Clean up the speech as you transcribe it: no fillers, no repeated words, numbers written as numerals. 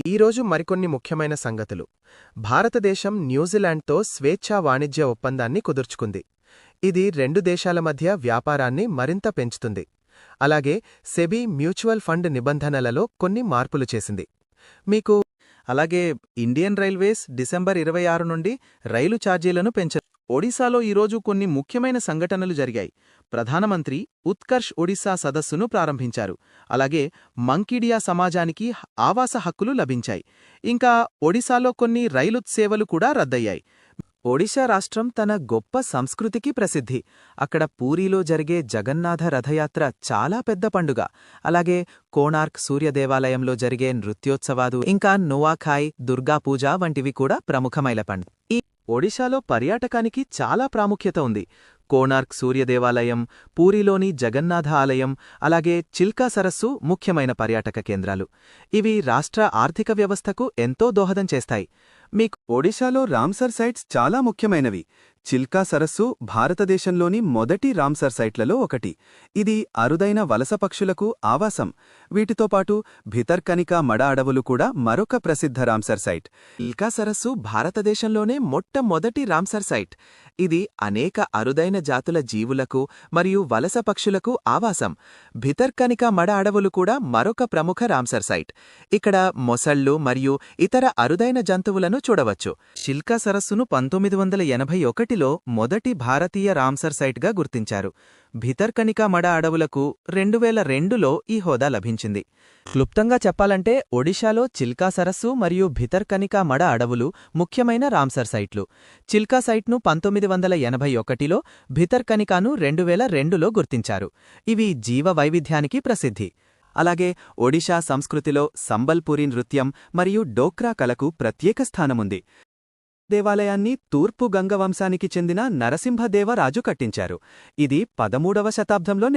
ఈరోజు మరికొన్ని ముఖ్యమైన సంగతులు. భారతదేశం న్యూజిలాండ్తో స్వేచ్ఛా వాణిజ్య ఒప్పందాన్ని కుదుర్చుకుంది. ఇది రెండు దేశాల మధ్య వ్యాపారాన్ని మరింత పెంచుతుంది. అలాగే సెబీ మ్యూచువల్ ఫండ్ నిబంధనలలో కొన్ని మార్పులు చేసింది. మీకు అలాగే ఇండియన్ రైల్వేస్ డిసెంబర్ 26 నుండి రైలు ఛార్జీలను పెంచారు. ఒడిశాలో ఈరోజు కొన్ని ముఖ్యమైన సంఘటనలు జరిగాయి. ప్రధానమంత్రి ఉత్కర్ష్ ఒడిశా సదస్సును ప్రారంభించారు. అలాగే మంకిడియా సమాజానికి ఆవాస హక్కులు లభించాయి. ఇంకా ఒడిశాలో కొన్ని రైలు సేవలు కూడా రద్దయ్యాయి. ఒడిశా రాష్ట్రం తన గొప్ప సంస్కృతికి ప్రసిద్ధి. అక్కడ పూరీలో జరిగే జగన్నాథ రథయాత్ర చాలా పెద్ద పండుగ. అలాగే కోణార్క్ సూర్యదేవాలయంలో జరిగే నృత్యోత్సవాలు, ఇంకా నువాఖాయ్, దుర్గాపూజ వంటివి కూడా ప్రముఖమైన పండుగ. ఈ ఒడిశాలో పర్యాటకానికి చాలా ప్రాముఖ్యత ఉంది. కోణార్క్ సూర్యదేవాలయం, పూరీలోని జగన్నాథ ఆలయం, అలాగే చిల్కా సరస్సు ముఖ్యమైన పర్యాటక కేంద్రాలు. ఇవి రాష్ట్ర ఆర్థిక వ్యవస్థకు ఎంతో దోహదం చేస్తాయి. మీకు ఒడిశాలో రామ్సర్ సైట్స్ చాలా ముఖ్యమైనవి. చిల్కా సరస్సు భారతదేశంలోని మొదటి రామ్సర్ సైట్లలో ఒకటి. ఇది అరుదైన వలస పక్షులకు ఆవాసం. వీటితో పాటు భితర్కనికా మడ అడవులు కూడా మరొక ప్రసిద్ధ రామ్సర్ సైట్. చిల్కా సరస్సు భారతదేశంలోనే మొట్టమొదటి రామ్సర్ సైట్. ఇది అనేక అరుదైన జాతుల జీవులకు మరియు వలస పక్షులకు ఆవాసం. భితర్కనికా మడ అడవులు కూడా మరొక ప్రముఖ రామ్సర్ సైట్. ఇక్కడ మొసళ్ళు మరియు ఇతర అరుదైన జంతువులను చూడవచ్చు. చిల్కా సరస్సును 1981లో మొదటి భారతీయ రామ్సర్ సైట్గా గుర్తించారు. భితర్కనికా మడ అడవులకు 2002లో ఈ హోదా లభించింది. క్లుప్తంగా చెప్పాలంటే ఒడిశాలో చిల్కా సరస్సు మరియు భితర్కనికా మడ అడవులు ముఖ్యమైన రామ్సర్ సైట్లు. చిల్కా సైట్ను 1981లో, భితర్కనికాను 2002లో గుర్తించారు. ఇవి జీవ వైవిధ్యానికి ప్రసిద్ధి. అలాగే ఒడిశా సంస్కృతిలో సంబల్పురి నృత్యం మరియు డోక్రా కళకు ప్రత్యేక స్థానముంది. దేవాలయాన్ని తూర్పు గంగ వంశానికి చెందిన నరసింహదేవరాజు కట్టించారు. ఇది 13వ శతాబ్దంలో